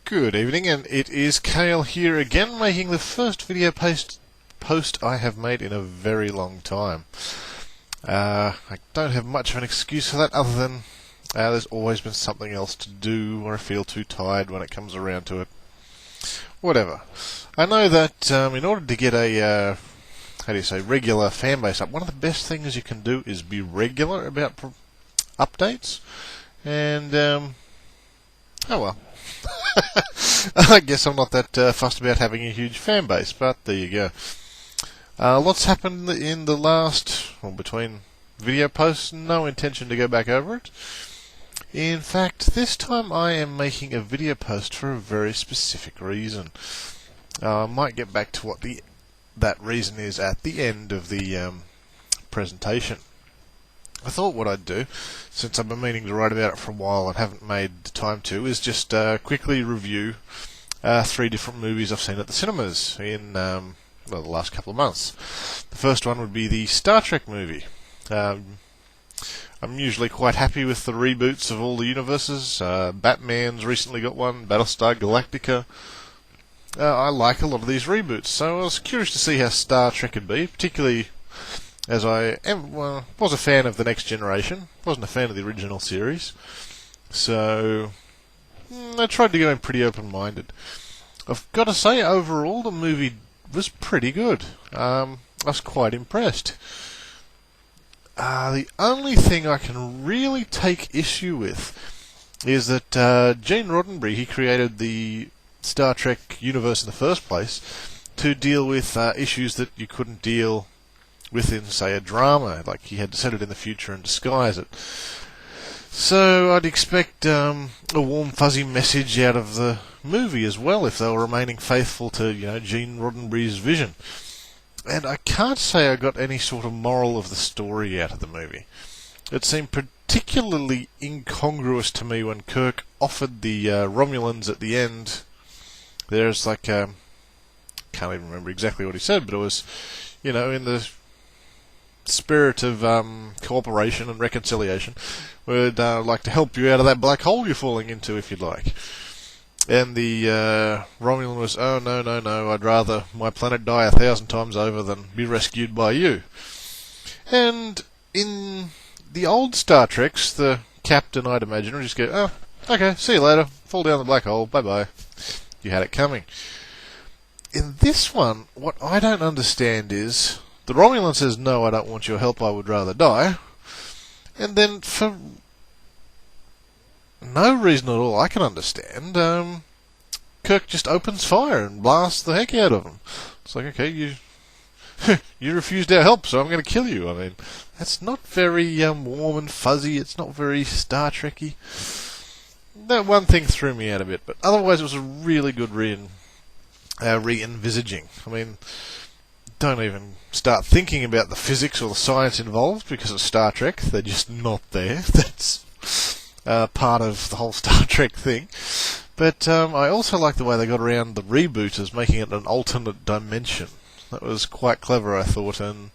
Good evening, and it is Kale here again, making the first video post I have made in a very long time. I don't have much of an excuse for that, other than there's always been something else to do, or I feel too tired when it comes around to it. Whatever. I know that in order to get a regular fan base up, one of the best things you can do is be regular about updates, and oh well. I guess I'm not that fussed about having a huge fan base, but there you go. Lots happened in the last, between video posts, no intention to go back over it. In fact, this time I am making a video post for a very specific reason. I might get back to what that reason is at the end of the presentation. I thought what I'd do, since I've been meaning to write about it for a while and haven't made the time to, is just quickly review 3 different movies I've seen at the cinemas in the last couple of months. The first one would be the Star Trek movie. I'm usually quite happy with the reboots of all the universes. Batman's recently got one, Battlestar Galactica. I like a lot of these reboots, so I was curious to see how Star Trek would be, particularly as I was a fan of The Next Generation, wasn't a fan of the original series, so I tried to go in pretty open-minded. I've got to say, overall, the movie was pretty good. I was quite impressed. The only thing I can really take issue with is that Gene Roddenberry, he created the Star Trek universe in the first place to deal with issues that you couldn't deal within, say, a drama. Like, he had to set it in the future and disguise it. So I'd expect a warm, fuzzy message out of the movie as well, if they were remaining faithful to, Gene Roddenberry's vision. And I can't say I got any sort of moral of the story out of the movie. It seemed particularly incongruous to me when Kirk offered the Romulans at the end. There's like, can't even remember exactly what he said, but it was, in the spirit of cooperation and reconciliation, would like to help you out of that black hole you're falling into, if you'd like. And the Romulan was, oh, no, I'd rather my planet die 1,000 times over than be rescued by you. And in the old Star Treks, the captain, I'd imagine, would just go, oh, okay, see you later, fall down the black hole, bye-bye. You had it coming. In this one, what I don't understand is, the Romulan says, no, I don't want your help, I would rather die. And then, for no reason at all I can understand, Kirk just opens fire and blasts the heck out of him. It's like, okay, you refused our help, so I'm going to kill you. I mean, that's not very warm and fuzzy, it's not very Star Trek-y. That one thing threw me out a bit, but otherwise it was a really good re-envisaging. I mean, don't even start thinking about the physics or the science involved because of Star Trek. They're just not there. That's part of the whole Star Trek thing. But I also like the way they got around the reboot as making it an alternate dimension. That was quite clever, I thought, and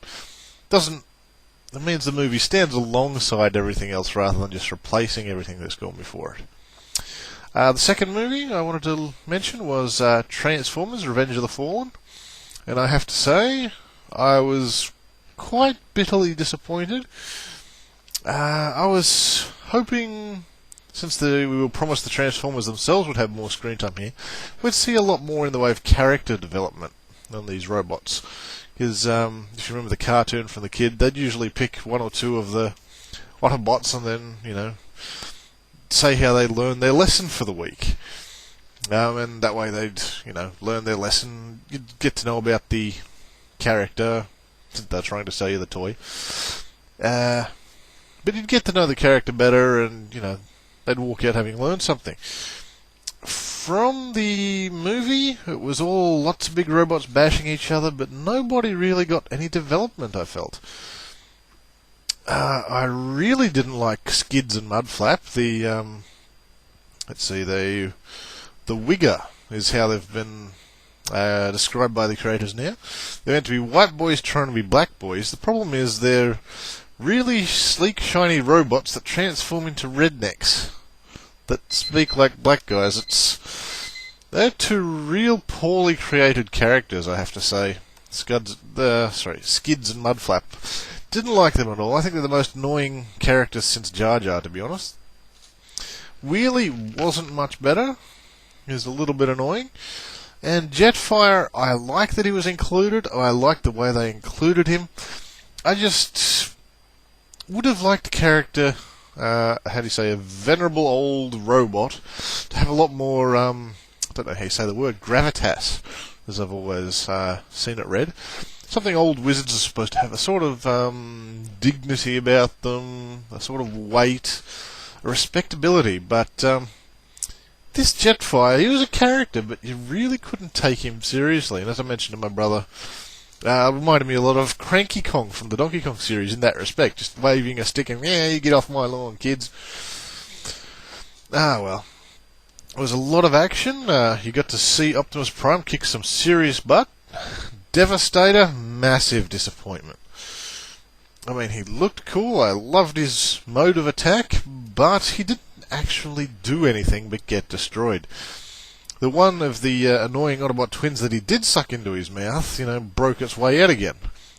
it means the movie stands alongside everything else rather than just replacing everything that's gone before it. The second movie I wanted to mention was Transformers: Revenge of the Fallen. And I have to say, I was quite bitterly disappointed. I was hoping, since we were promised the Transformers themselves would have more screen time here, we'd see a lot more in the way of character development on these robots. Because if you remember the cartoon from the kid, they'd usually pick 1 or 2 of the Autobots and then, say how they learn their lesson for the week. And that way they'd, learn their lesson. You'd get to know about the character. They're trying to sell you the toy. But you'd get to know the character better and, they'd walk out having learned something. From the movie, it was all lots of big robots bashing each other, but nobody really got any development, I felt. I really didn't like Skids and Mudflap. The Wigger is how they've been described by the creators now. They're meant to be white boys trying to be black boys. The problem is they're really sleek, shiny robots that transform into rednecks that speak like black guys. They're two real poorly created characters, I have to say. Skids and Mudflap. Didn't like them at all. I think they're the most annoying characters since Jar Jar, to be honest. Wheelie wasn't much better. He was a little bit annoying. And Jetfire, I like that he was included. I like the way they included him. I just would have liked the character, how do you say, a venerable old robot, to have a lot more, I don't know how you say the word, gravitas, as I've always seen it read. Something old wizards are supposed to have, a sort of dignity about them, a sort of weight, a respectability, but this Jetfire, he was a character, but you really couldn't take him seriously. And as I mentioned to my brother, reminded me a lot of Cranky Kong from the Donkey Kong series in that respect. Just waving a stick and, yeah, you get off my lawn, kids. Ah, well. It was a lot of action. You got to see Optimus Prime kick some serious butt. Devastator, massive disappointment. I mean, he looked cool. I loved his mode of attack, but he didn't actually do anything but get destroyed. The one of the annoying Autobot twins that he did suck into his mouth, broke its way out again.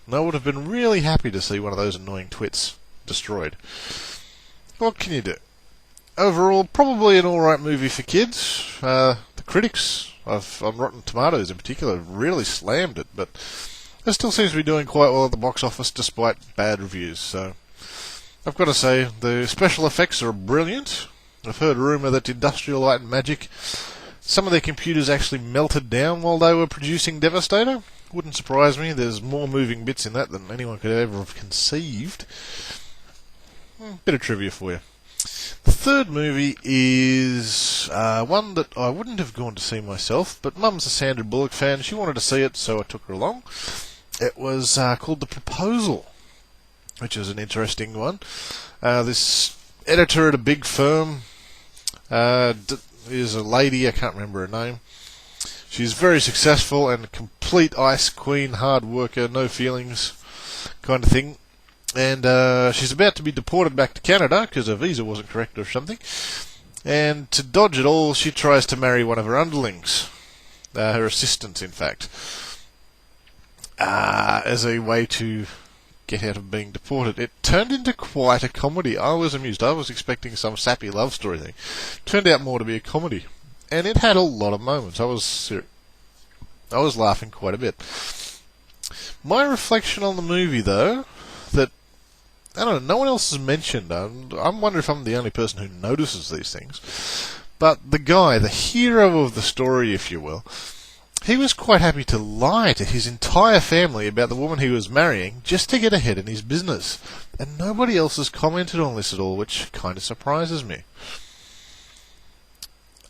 And I would have been really happy to see one of those annoying twits destroyed. What can you do? Overall, probably an alright movie for kids. The critics, on Rotten Tomatoes in particular, really slammed it, but it still seems to be doing quite well at the box office despite bad reviews. So I've got to say, the special effects are brilliant. I've heard rumour that Industrial Light and Magic, some of their computers actually melted down while they were producing Devastator. Wouldn't surprise me. There's more moving bits in that than anyone could ever have conceived. Bit of trivia for you. The third movie is one that I wouldn't have gone to see myself, but Mum's a Sandra Bullock fan. She wanted to see it, so I took her along. It was called The Proposal, which is an interesting one. This editor at a big firm is a lady, I can't remember her name. She's very successful and a complete ice queen, hard worker, no feelings kind of thing. And she's about to be deported back to Canada because her visa wasn't correct or something. And to dodge it all, she tries to marry one of her underlings, her assistants, in fact, as a way to get out of being deported. It turned into quite a comedy. I was amused. I was expecting some sappy love story thing. Turned out more to be a comedy, and it had a lot of moments. I was laughing quite a bit. My reflection on the movie, though, that I don't know, no one else has mentioned. I'm wondering if I'm the only person who notices these things. But the guy, the hero of the story, if you will, he was quite happy to lie to his entire family about the woman he was marrying just to get ahead in his business. And nobody else has commented on this at all, which kind of surprises me.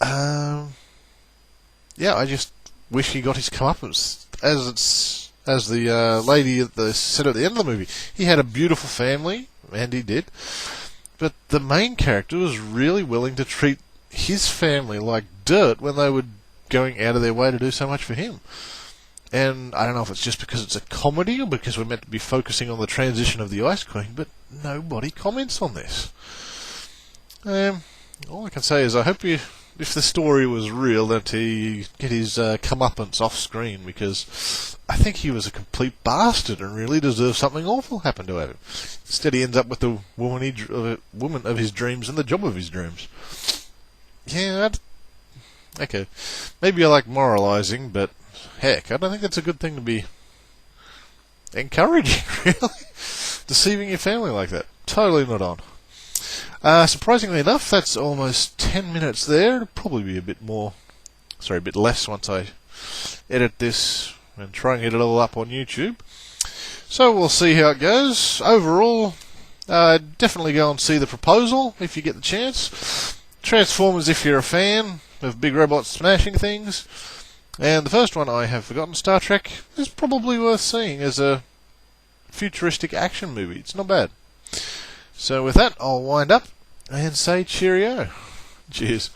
Yeah, I just wish he got his comeuppance. As the lady said at the end of the movie, he had a beautiful family, and he did. But the main character was really willing to treat his family like dirt when they were going out of their way to do so much for him. And I don't know if it's just because it's a comedy or because we're meant to be focusing on the transition of the Ice Queen, but nobody comments on this. All I can say is I hope if the story was real, that he get his comeuppance off screen, because I think he was a complete bastard and really deserved something awful happen to him. Instead, he ends up with the woman of his dreams and the job of his dreams. Yeah, okay. Maybe I like moralising, but heck, I don't think that's a good thing to be encouraging, really. Deceiving your family like that. Totally not on. Surprisingly enough, that's almost 10 minutes there. It'll probably be a bit less once I edit this and try and get it all up on YouTube. So we'll see how it goes. Overall, definitely go and see The Proposal if you get the chance. Transformers if you're a fan of big robots smashing things. And the first one I have forgotten, Star Trek, is probably worth seeing as a futuristic action movie. It's not bad. So with that, I'll wind up and say cheerio. Cheers.